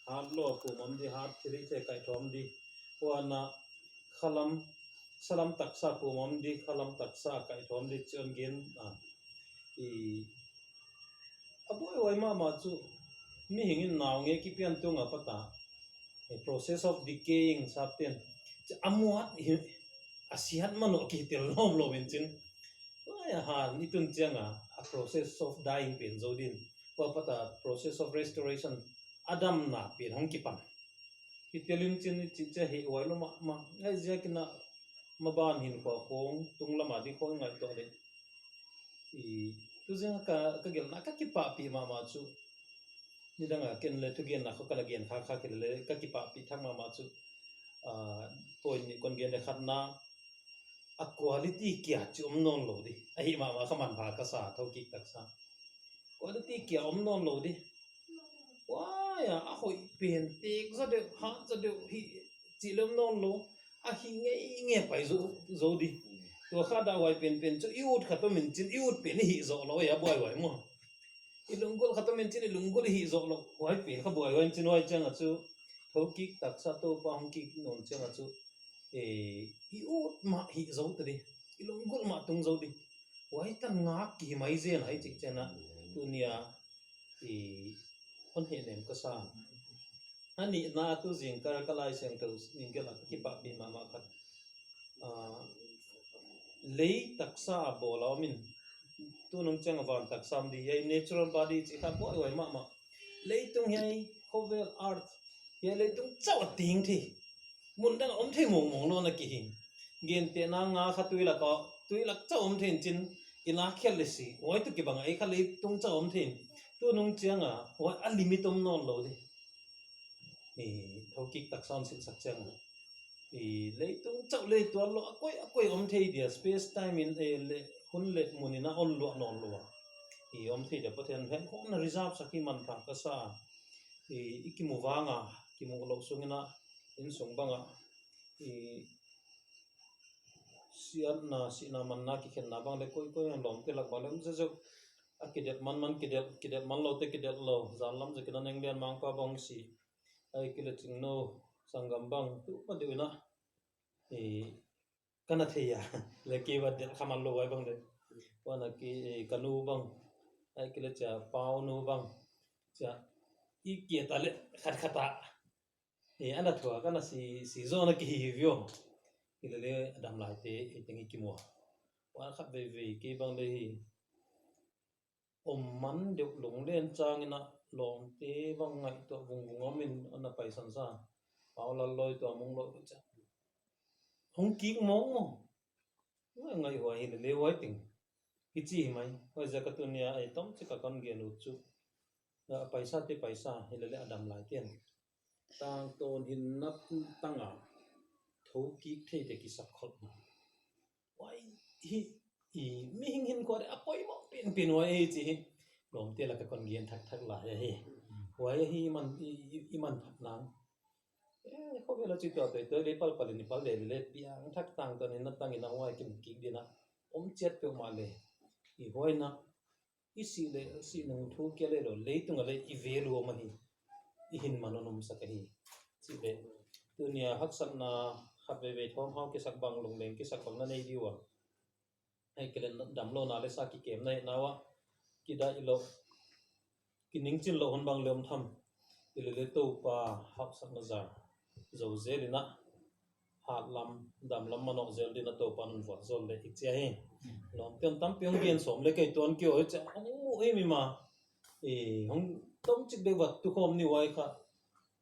hard lo pu mam di hard thiri te kai thom di wana khalam salam taksa pu mam di khalam taksa kai thom di chon gen i aboy wai ma chu mi hingin naw nge ki pian tu nga pata a process of decaying sapten amuat asiat mano ki tel lom lo ben chin ya han itun changa a process of dying pen zodin wa pata process of restoration adam na pen hong ki pan ki telin chin chi cha he wai lo ma ngai ja kina maban hin ko khong tung lama di khong ngai to le i tu jeng ka gel na ka ki pa pi ma chu ni danga ken le tu gen na ko kala gen kha ke le ka ki pa pi thang ma chu point ni kon gen le khat na a quality kia chum non lo di ai ma khaman pha ka sa tho ki tak sa quality kia non lo di wa ya a hoi pen tek za de ha za de hi chi lom non lo a hi nge pai zo di to kha da wai pen chu iut kha to min chin iut pen hi zo lo ya boy wai mo ilunggol kha to min chin ilunggol hi zo lo wai pen kha boy wai chin wai chang a chu tho ki tak sa to pa hong ki non chang a chu iut ma hi zo te di ilunggol ma tung zo di wai tan nga ki mai zen ai chi chana dunia on he nem ka sa ani na tu jing kar kalai seng to ningela ki pa bi ma khat lei taksa bola min tu nung chang van taksam di ye natural body chi kha boy wai ma lei tung hei hovel art ye lei tung chaw ting thi mun dang om the mong no na ki hin gen te na nga kha tuila ko tuila chaw om thin chin ila khel le si wai tu ki bang ai kha lei tung chaw om thin tu nung chang wa a limit om non lo di thau ki taksam sin sak chang lấy tung chậu lấy tuan lo akoi om thei dia space time in le hun le munina on lo non lo om thei da pathen hen ko na reserve sakhi man pha ka sa ikimu wanga kimu lo sungina in songbanga sian na sina man na ki khen na bang le koi an lom te lak balem je jo akidet man kidet man lo te kidet lo zan lam je kinan eng lian mang pa bong si ai kile ching no sangam bang tu ma de na kana theya le ke wa del khaman lo wai bang de wana ki kanu bang ai kile cha pau nu bang cha i ke ta le khat khata ana thua kana si zo na ki vio kile le adam lai te tengi ki mo wa khat ve ki bang le hi om man de long len chang ina long te bang ngai to bung min ana pai san sa pau la loi to mong lo cha không kỹ mong ngày hoài thì lễ hoài tình cái gì mày bây giờ cái tuần này ai tóm chỉ cả con ghe nút chú paisa thì paisa thì lễ adam lại tiền tang tôn hin nắp tăng thấu kỹ thế để cái sắp khóc hoài hi mi hin qua đấy apoi mong pin hoài chỉ lòng tiền là cái con ghe thắc lại hoài hi man phát nang không biết là chỉ tới lấy pal pal ni pal le piang thak tang to ni na tang ina wai kim ki dina chết pe ma le I hoi na I si nang thu ke le lo le tung le I ve lu ma hi I hin manon sa ka hi si le dunia hak san na khat ve thom ha ke sak bang long leng ke sak bang na nei diwa ai ke le dam lo na le sa ki kem nei na wa ki da I lo ki ning chin lo hon bang lom tham le to pa hak sak na za zo zelina hat lam dam lam manok zel dina to pan vot zol le ik chia he lom tem tam pyong gen som le kai ton kyo cha o mi ma hong tom chik de wat tu khom ni wai kha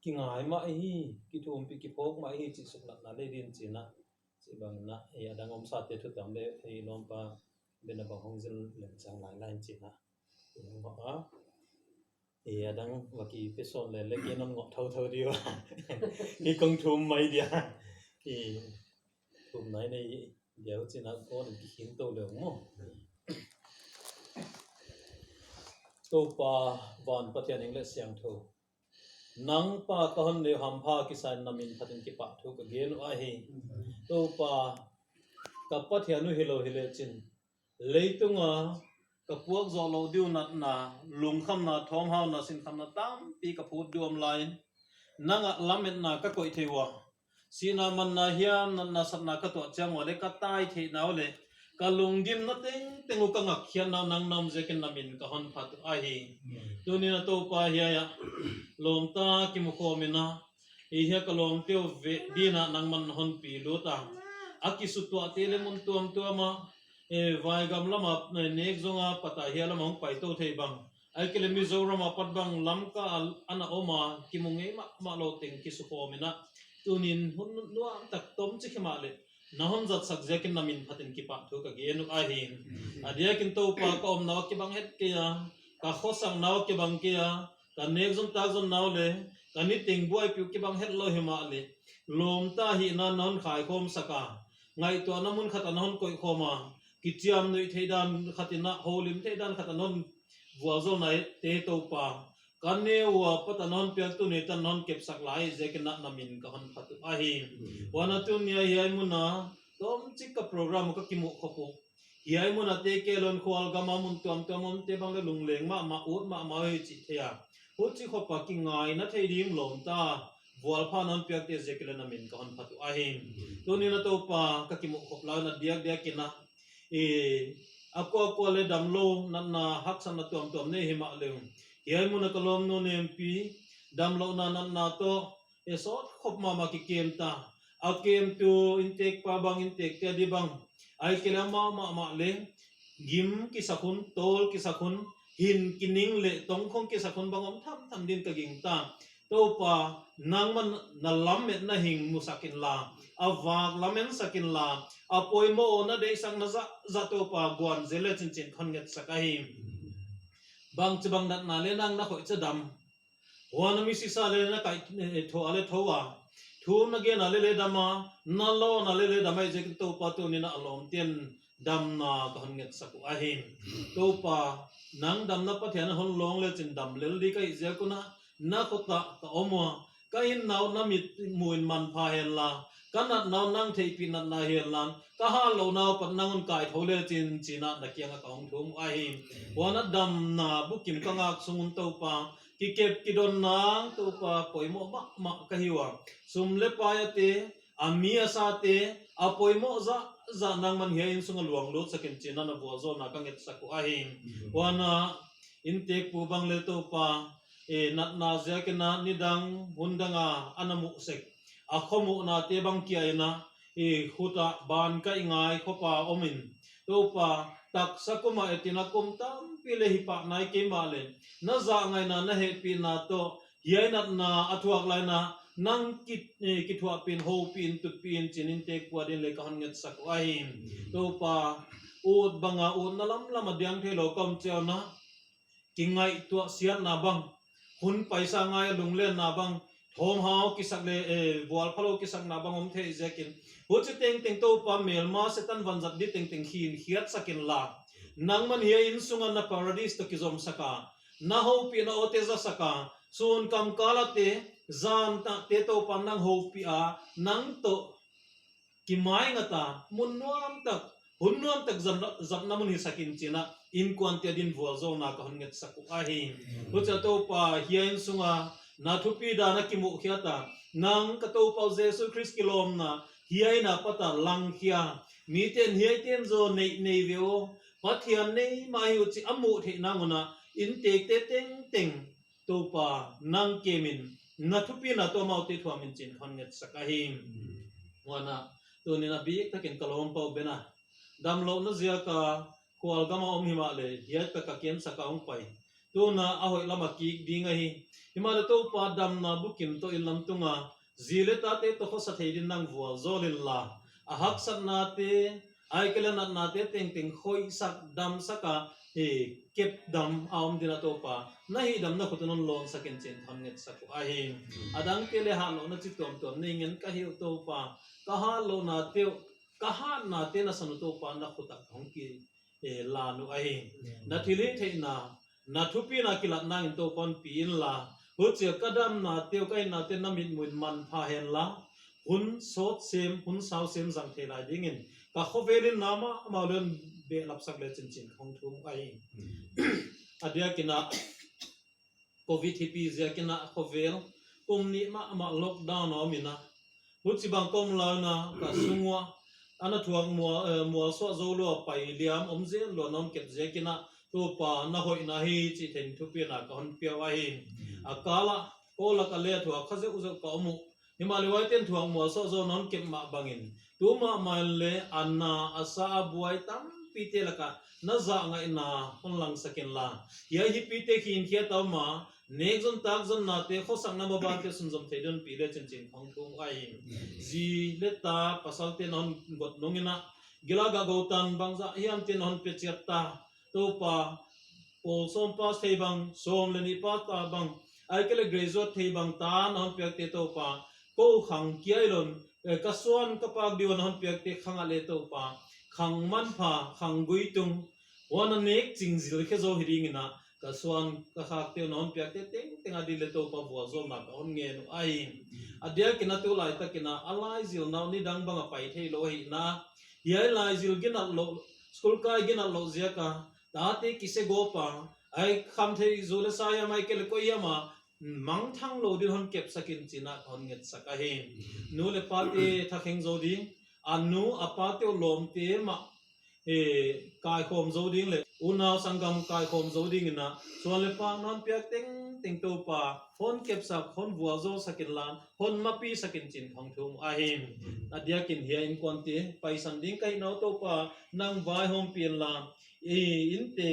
ki ngai ma hi ki thum pi ki phok ma hi chi suk na le din chi na chi bang na adang om sa te thu tam le lom pa bena ba hong zel le chang lai lai chi na ba adang waki peson le ke non ngọ thâu diwa ki kong thum mai dia ki thum nai nei deu china ko ki hin to le mo to pa van pathian eng le siang tho nang pa ka hon le ham pha ki san namin phatin ki pa thu ka gen a hi to pa ka pathian nu hilo hile chin leitunga ka puak zo lo diu nat na lung kham na thom hau na sin kham na tam pi ka phut duam line nanga lamet na ka koi thewa sina man na hiam na sat na ka to chang wale ka tai the na le ka lungdim na tengu ka ngak khian na nang nam je ken namin ka hon phat a hi tuni na to pa hiya ya lom ta ki mu khomina e hiya ka lom teo ve dina nang man hon pi lo ta aki su to tele mun tuam tuama e vai gam lama nek zonga pata hiya lama hong pai to thei bang ai kele mi zoram apat bang lam ka ana oma ki mu ngei ma lo teng ki su khomina tunin hun nuwa tak tom chi khima le na hon zat sak zekin namin phatin ki pa thu ka ge nu a hin adia kin to pa ka om naw ki bang het ke ya ka khosang naw ki bang ke ya ka nek zon ta zon naw le ka ni ting buai pi ki bang het lo hima le lom ta hi na non khai khom saka ngai to na mun khata non koi khoma ki chiam noi theidan khatina holim theidan khata non vuazo nai te to pa kanne wa patanon pek tu ne tan non kep sak lai zekena namin ka hon phatu a hi wana tu nia hi muna tom chik ka program ka kimu khopo hi muna te ke lon khwal gama mun tom tom te bang le lungleng ma ut ma hi chi thea hu chi khopa ki ngai na thei dim lom ta wal pha non pek te zekela namin ka hon phatu a hi tu ni na to pa ka kimu khop la na diak diak kina e ako le damlo na haksan na tom ne hi ma le hiai muna kalom no nempi damlo na to esot khop mama ki kem ta a kem tu intek pa bang intek te di bang ai kela ma le gim ki sakhun tol ki sakhun hin kining le tong khong ki sakhun bangom tham din ka ging ta to pa nang man na lam met na hing musakin la awak lamen sakin la apoi mo na de sang na za to pa gwan zele chin khon nget sakahim bang chbang dat na le nang na khoi cha dam wana mi si sa le na kai tho ale thowa thu na ge na le dama na lo na le dama je to pa to ni na alom tien dam na ka hon nget saku ahim to pa nang dam na pa thian hon long le chin dam lel di kai je kuna na ko ta ka omo kai naw na mit muin man pha hen la kanat naw nang thei pin na hen lan ka ha lo naw pat nangun kai thole chin china na kyang ka ong thum ahim wana dam na bukim ka ngak sungun to pa ki kep ki don nang to pa poimo ma ka hiwa sum le pa ya te ami asa te apoimo za nang man hian sunga luang lo sakin china na bo zo na ka nget saku ahim wana inte pu bang le to pa e nat na zakena nidang hundanga anamu sek akhomu na te bang kia ina e huta ban ka ingai khopa omin to pa tak sakuma etina kum tam pile hi pa nai ke male na za ngai na he pi na to hiai nat na athuak lai na nang ki thua pin ho pin tu pin chinin te kwa din le kan nget sak ai to pa ut banga ut na lam adyang the lo kom cheu na ki ngai to sian na bang hun paisa ngai lunglen na bang thom hao ki sak le wal phalo ki sak na bang om the zekin ho che teng to pa mel ma se tan van zat di teng hin hiat sakin la nang man hi in sunga na paradise to ki zom saka na ho pi na oteza saka sun kam kala te zam ta te to pa nang ho pi a nang to ki mai ngata munnuam tak hunnuam tak zam na mun hi sakin china in kwante din vual zo na ka honget saku ahi ho cha to pa hian sunga na thupi da na ki mu khiata nang ka to pa jesu christ kilom na hiai na pata lang khia mi ten hiai ten zo nei veo pathian nei mai u chi amu the na ngona in te teng to pa nang kemin na thupi na to mau te thwamin chin honget sakahim wana to ni na bi takin kalom pa bena dam lo na zia ka kwal gama om hima le hiat ka kem sakaung pai to na ahoi lama ki dinga hi hima le to pa dam na bukim to ilam tunga zile ta te to kho sa theidin nang vual zolin la ahak sat na te ai kele na te teng khoi sak dam saka e kep dam aum dina to pa na hi dam na khotunon lon sakin chen thamnget saku ahi adang kele ha lo na chi tom nei ngen ka hi to pa ka ha lo na te ka ha na te na sanu to pa na khota hong ki e la nu ahi na thile the na thupi na kilat na in to pon pin la hu che kadam na te kai na te na min mun man pha hen la hun sot sem hun sau sem jang the lai dingin ka khovelin nama maulen be lapsak le chin khong thum ai adia kina covid hipi zia kina khovel ni ma lockdown no mina hut si bang kom la na ka sungwa ana thuang mua so zo lo pai liam omje lo non ket je kina to pa na hoi na hi chi then thu pi na ka hon pia wa hi akala kola ka le thua khaje uzo ka mu himali wai ten thuang mua so zo non ket ma bangin tu ma mal le anna asa buai tam pi te laka na za nga ina honlang sakin la ya hi pi te khin khia taw ma nek zon tak zon na te kho sang na ba ba te sun zom the don pi le chen chen khong thung ai ji le ta pasal te non got nongina gila ga go tan bang za hiam te non pe chat ta to pa pol som pas thei bang som le ni pa ta bang ai kele graduate thei bang ta non pe te to pa ko khang kiai lon ka suan ka pak diwan non pe te khang ale to pa khang man pha khang gui tung wan nek ching zil khe zo hiring na ka suan ka khak te non pe te teng adi le to pa bo zo na ka on nge no ai adia kina tu lai ta kina alai zil naw ni dang bang pai thei lo hi na ye lai zil gina lo school kai gina lo zia ka ta te kise go pa ai kham thei zule sa ya mai kel ko ya ma mang thang lo din hon kep sakin china hon nget saka he nu le pa te thakheng zo ding anu apa te lom te ma kai khom zo ding le unaw sangam kai khom zo ding na so le pa non pyak teng to pa hon kep sak hon bua zo sakin lan hon ma pi sakin chin thong thum a him adia kin hia in kon te pai san ding kai naw to pa nang vai hom pin la in te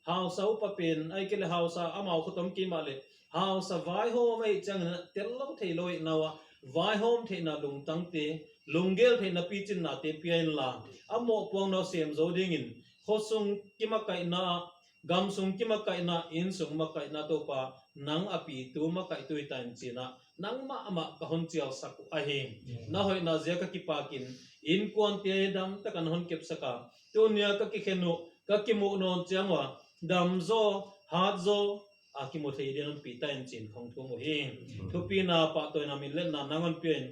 how sau pa pen ai ke le how sa amau khutom ki ma le how sa vai hom ai chang na tel lo thei loi nawa vai hom the na lung tang te lungel the na pi chin na te pian la amo pong no sem zo ding in khosung kima kai na gam sung kima kai na in sung ma kai na to pa nang api tu ma kai tu tan china nang ma ama ka hon chial sak a he na hoi na zia ka ki pakin in kon te dam ta kan hon kep saka tu nia ka ki khenu ka ki mu non changwa dam zo hat zo a ki mo thei den pi tan chin khong thu mo he thu pi na pa to na min le na nangon pen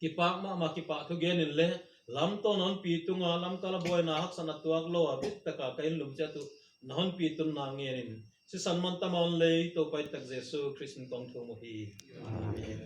ki pak ma ki pa thu gen in le lam to non pi tunga lam kala boy na hak sana tuak lo a bit taka kain lum cha tu non pi tun na ngerin si sanman tamon le to pai tak jesu christian kong thu mo hi amen